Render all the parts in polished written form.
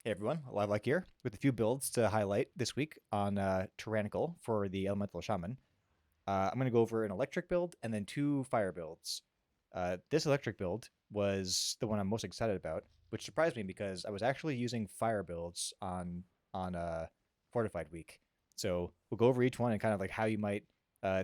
Hey everyone, Live Like here with a few builds to highlight this week on Tyrannical for the Elemental Shaman. I'm going to go over an electric build and then two fire builds. This electric build was the one I'm most excited about, which surprised me because I was actually using fire builds on Fortified Week. So we'll go over each one and kind of like how you might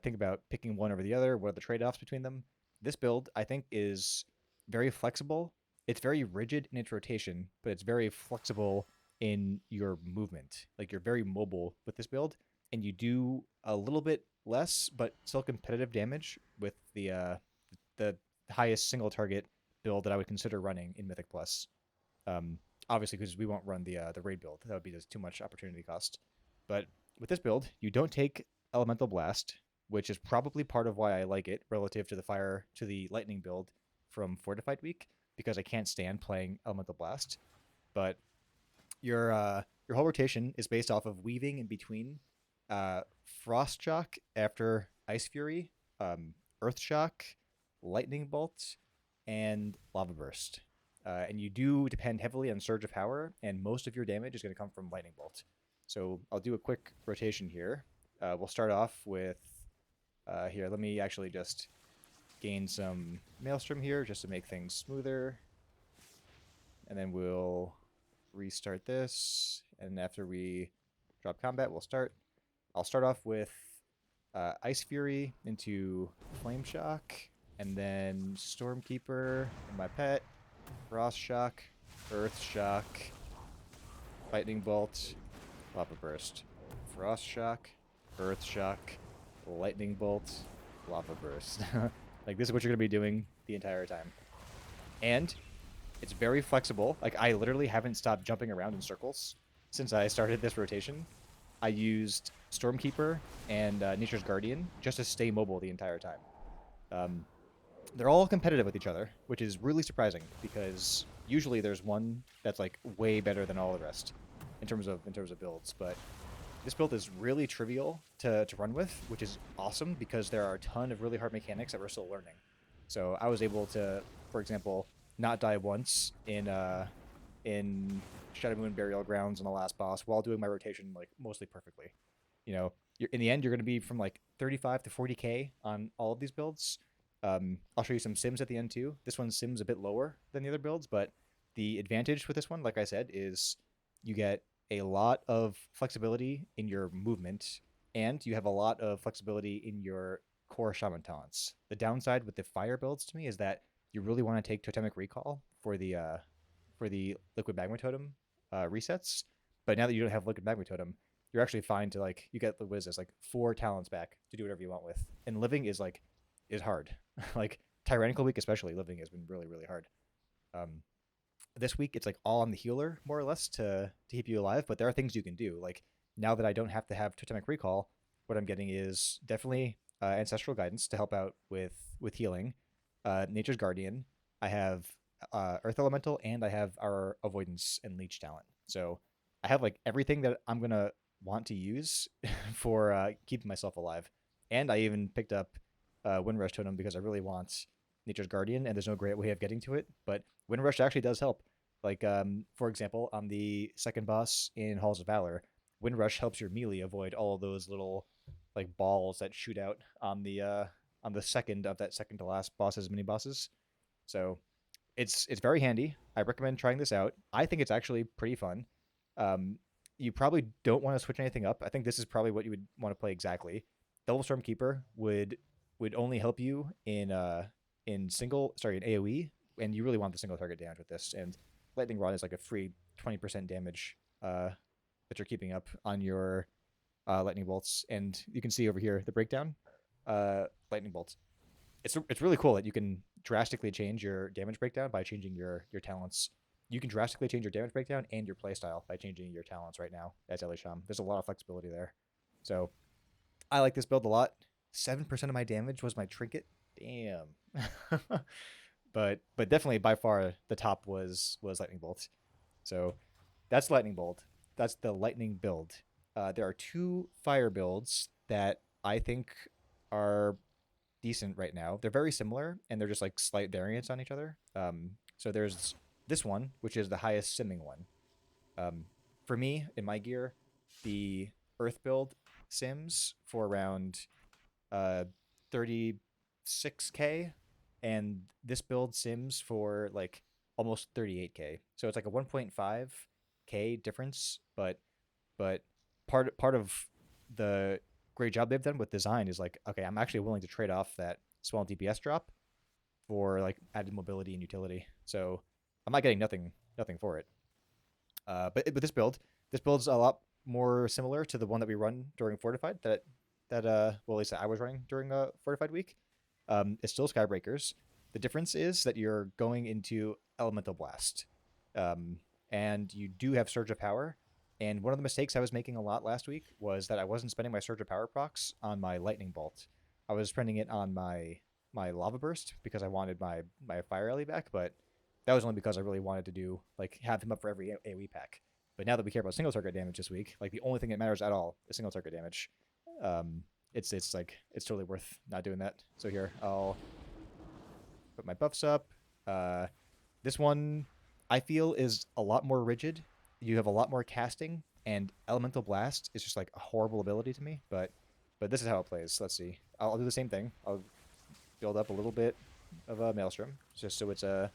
think about picking one over the other. What are the trade-offs between them? This build I think is very flexible. It's very rigid in its rotation, but it's very flexible in your movement. Like you're very mobile with this build, and you do a little bit less, but still competitive damage with the highest single target build that I would consider running in Mythic Plus. Um, Obviously, because we won't run the raid build, that would be just too much opportunity cost. But with this build, you don't take Elemental Blast, which is probably part of why I like it relative to the lightning build from Fortified Week, because I can't stand playing Elemental Blast. But your whole rotation is based off of weaving in between uh, Frost Shock after Ice Fury, Earth Shock, Lightning Bolt, and Lava Burst. And you do depend heavily on Surge of Power, and most of your damage is going to come from Lightning Bolt. So I'll do a quick rotation here. We'll start off with here. Let me actually just gain some Maelstrom here just to make things smoother, and then we'll restart this. And after we drop combat, we'll start. I'll start off with Ice Fury into Flame Shock, and then Stormkeeper and my pet, Frost Shock, Earth Shock, Lightning Bolt, Lava Burst, Frost Shock, Earth Shock, Lightning Bolt, Lava Burst. Like this is what you're gonna be doing the entire time, and it's very flexible. Like I literally haven't stopped jumping around in circles since I started this rotation. I used Stormkeeper and Nature's Guardian just to stay mobile the entire time. Um, they're all competitive with each other, which is really surprising because usually there's one that's like way better than all the rest in terms of builds. But this build is really trivial to run with, which is awesome because there are a ton of really hard mechanics that we're still learning. So I was able to, for example, not die once in Shadow Moon Burial Grounds on the last boss while doing my rotation like mostly perfectly. In the end, you're going to be from like 35 to 40k on all of these builds. I'll show you some sims at the end too. This one's sims a bit lower than the other builds, but the advantage with this one, like I said, is you get a lot of flexibility in your movement, and you have a lot of flexibility in your core shaman talents. The downside with the fire builds to me is that you really want to take totemic recall for the liquid magma totem resets. But now that you don't have liquid magma totem, you're actually fine to like you get what is this like 4 talents back to do whatever you want with. And living is hard. Like tyrannical week especially, living has been really hard. Um, this week it's like all on the healer more or less to keep you alive, but there are things you can do. Like now that I don't have to have totemic recall, what I'm getting is definitely ancestral guidance to help out with healing. Nature's guardian. I have earth elemental, and I have our avoidance and leech talent. So I have like everything that I'm gonna want to use for keeping myself alive. And I even picked up Windrush Totem because I really want Nature's Guardian, and there's no great way of getting to it. But Windrush actually does help. Like, for example, on the second boss in Halls of Valor, Windrush helps your melee avoid all of those little like balls that shoot out on the second of that second to last boss's mini bosses. So it's very handy. I recommend trying this out. I think it's actually pretty fun. Um, you probably don't want to switch anything up. I think this is probably what you would want to play exactly. Double Stormkeeper would only help you in single sorry in AOE, and you really want the single target damage with this. And Lightning Rod is like a free 20% damage that you're keeping up on your lightning bolts. And you can see over here the breakdown. Lightning bolts. It's really cool that you can drastically change your damage breakdown by changing your talents. You can drastically change your damage breakdown and your playstyle by changing your talents right now as Elisham. There's a lot of flexibility there. So I like this build a lot. 7% of my damage was my trinket. Damn. But definitely by far the top was lightning bolt. So that's lightning bolt. That's the lightning build. There are two fire builds that I think are decent right now. They're very similar and they're just like slight variants on each other. So there's this one, which is the highest simming one. For me, in my gear, the Earth build sims for around uh 36k, and this build sims for like almost 38k. So it's like a 1.5k difference, but part of the great job they've done with design is like, okay, I'm actually willing to trade off that small DPS drop for like added mobility and utility. So I'm not getting nothing for it. But this build's a lot more similar to the one that we run during Fortified. Well, at least I was running during Fortified week. It's still Skybreakers. The difference is that you're going into Elemental Blast, um, and you do have Surge of Power. And one of the mistakes I was making a lot last week was that I wasn't spending my Surge of Power procs on my Lightning Bolt. I was spending it on my Lava Burst because I wanted my Fire Alley back, but that was only because I really wanted to do like have him up for every AoE pack. But now that we care about single target damage this week, like the only thing that matters at all is single target damage. Um, it's like it's totally worth not doing that. So here I'll put my buffs up. Uh, this one I feel is a lot more rigid. You have a lot more casting, and Elemental Blast is just like a horrible ability to me. But this is how it plays. Let's see. I'll do the same thing. I'll build up a little bit of a Maelstrom just so it's a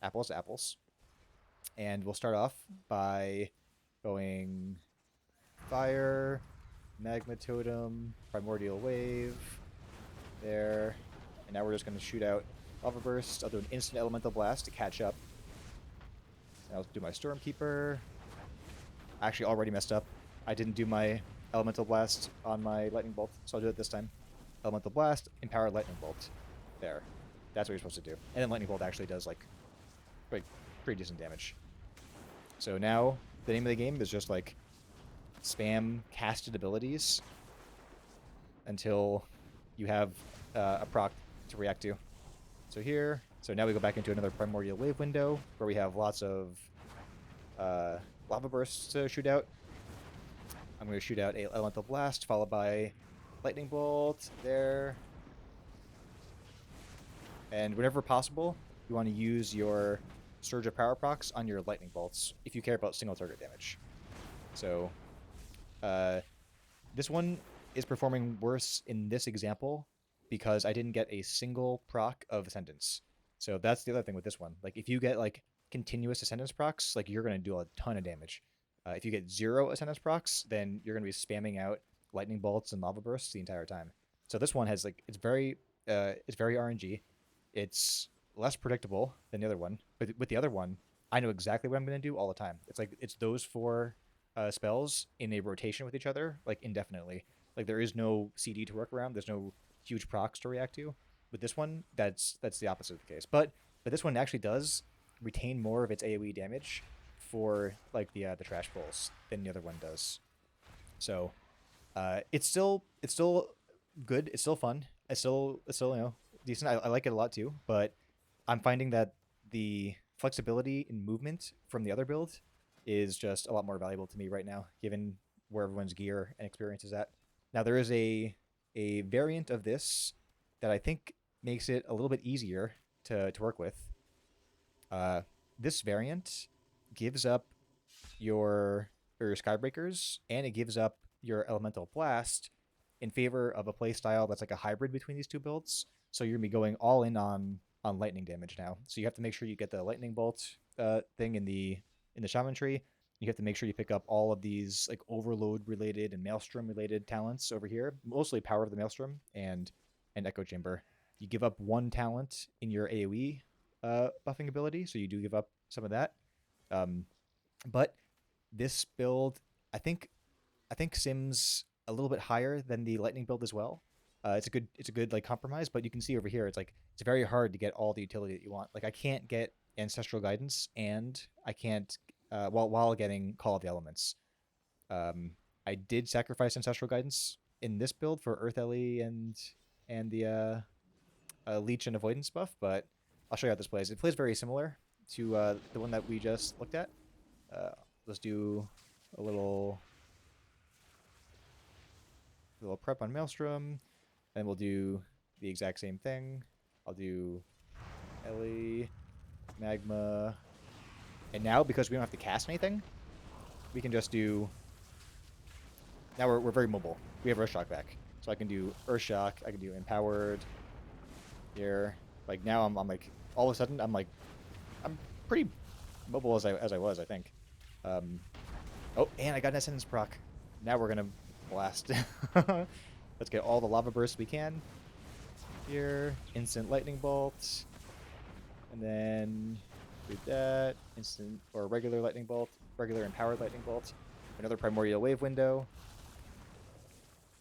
apples to apples. And we'll start off by going fire, magma totem, primordial wave, there. And now we're just going to shoot out lava burst. I'll do an instant elemental blast to catch up. And I'll do my stormkeeper. I actually already messed up. I didn't do my elemental blast on my lightning bolt, so I'll do it this time. Elemental blast, empower lightning bolt. There. That's what you're supposed to do. And then lightning bolt actually does like pretty decent damage. So now the name of the game is just like spam casted abilities until you have a proc to react to. So now we go back into another primordial wave window where we have lots of lava bursts to shoot out. I'm going to shoot out a elemental blast followed by lightning bolt there. And whenever possible, you want to use your Surge of Power procs on your lightning bolts if you care about single target damage. So this one is performing worse in this example because I didn't get a single proc of Ascendance. So that's the other thing with this one. Like if you get like continuous Ascendance procs, like you're going to do a ton of damage. If you get 0 Ascendance procs, then you're going to be spamming out lightning bolts and lava bursts the entire time. So this one has like it's very RNG. It's less predictable than the other one, but with the other one, I know exactly what I'm going to do all the time. It's like it's those 4 spells in a rotation with each other, like indefinitely. Like there is no CD to work around. There's no huge procs to react to. With this one, that's the opposite of the case. But this one actually does retain more of its AOE damage for like the trash pulls than the other one does. So it's still good. It's still fun. It's still decent. I like it a lot too. But I'm finding that the flexibility in movement from the other build is just a lot more valuable to me right now, given where everyone's gear and experience is at. Now there is a variant of this that I think makes it a little bit easier to work with. This variant gives up your Skybreakers and it gives up your Elemental Blast in favor of a playstyle that's like a hybrid between these two builds. So you're gonna be going all in on lightning damage now. So you have to make sure you get the lightning bolt thing in the shaman tree. You have to make sure you pick up all of these like overload related and maelstrom related talents over here, mostly power of the maelstrom and echo chamber. You give up 1 talent in your AoE buffing ability, so you do give up some of that. But this build, I think sims a little bit higher than the lightning build as well. It's a good like compromise, but you can see over here it's like it's very hard to get all the utility that you want. Like I can't get ancestral guidance, and I can't while getting Call of the Elements. I did sacrifice ancestral guidance in this build for Earth Ellie and the leech and avoidance buff, but I'll show you how this plays. It plays very similar to the one that we just looked at. Let's do a little prep on Maelstrom. Then we'll do the exact same thing. I'll do Ellie, Magma. And now, because we don't have to cast anything, we can just do. Now we're very mobile. We have Earthshock back, so I can do Earthshock. I can do Empowered here. Like now I'm like all of a sudden I'm pretty mobile as I was, I think. Um, oh, and I got an Ascendance proc. Now we're gonna blast. Let's get all the lava bursts we can here. Instant lightning bolt, and then do that. Instant or regular lightning bolt, regular empowered lightning bolt. Another primordial wave window,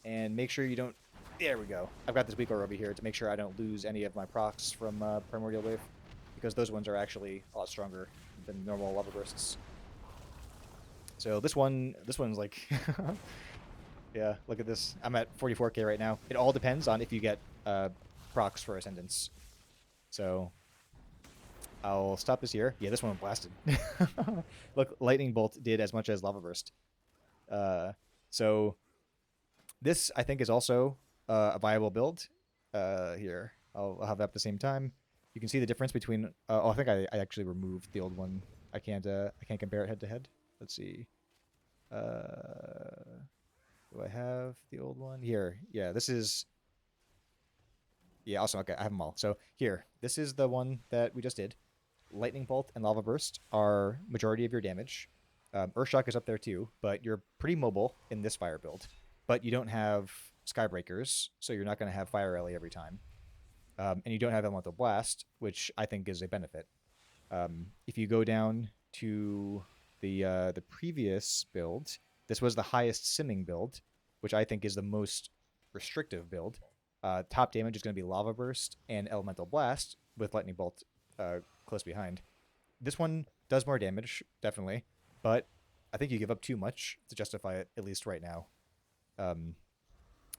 and make sure you don't. There we go. I've got this weak aura over here to make sure I don't lose any of my procs from primordial wave, because those ones are actually a lot stronger than normal lava bursts. So this one's like, yeah, look at this. I'm at 44k right now. It all depends on if you get procs for Ascendance. So I'll stop this here. Yeah, this one blasted. Look, Lightning Bolt did as much as Lava Burst. So this, I think, is also a viable build. Here, I'll have that at the same time. You can see the difference between. Oh, I think I actually removed the old one. I can't compare it head to head. Let's see. Do I have the old one here? Yeah, this is. Yeah, awesome. Okay, I have them all. So here, this is the one that we just did. Lightning Bolt and Lava Burst are majority of your damage. Earthshock is up there too, but you're pretty mobile in this fire build. But you don't have Skybreakers, so you're not going to have Fire Rally every time. And you don't have Elemental Blast, which I think is a benefit. If you go down to the previous build, this was the highest simming build, which I think is the most restrictive build. Top damage is going to be Lava Burst and Elemental Blast with Lightning Bolt close behind. This one does more damage, definitely, but I think you give up too much to justify it, at least right now.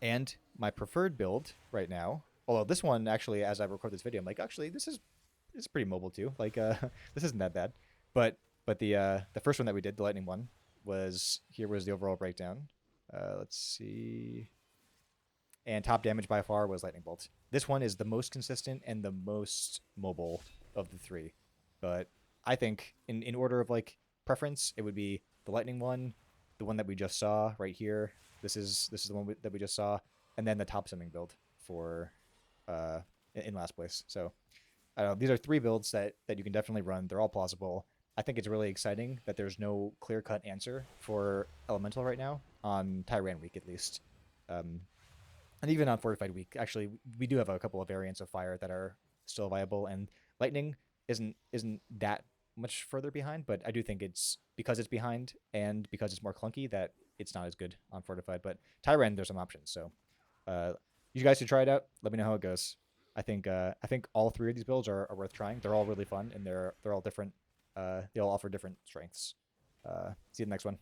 And my preferred build right now, although this one actually, as I record this video, I'm like, actually, this is pretty mobile too. Like, this isn't that bad. But the first one that we did, the Lightning one, was the overall breakdown. Let's see. And top damage by far was Lightning Bolt. This one is the most consistent and the most mobile of the three. But I think in order of like preference, it would be the Lightning one, the one that we just saw right here. This is the one that we just saw, and then the top simming build for in last place. So I don't know, these are three builds that you can definitely run. They're all plausible. I think it's really exciting that there's no clear-cut answer for Elemental right now on Tyran week at least. And even on Fortified week, actually, we do have a couple of variants of Fire that are still viable, and Lightning isn't that much further behind, but I do think it's because it's behind and because it's more clunky that it's not as good on Fortified. But Tyran, there's some options, so you guys should try it out. Let me know how it goes. I think all three of these builds are worth trying. They're all really fun, and they're all different. They all offer different strengths. See you in the next one.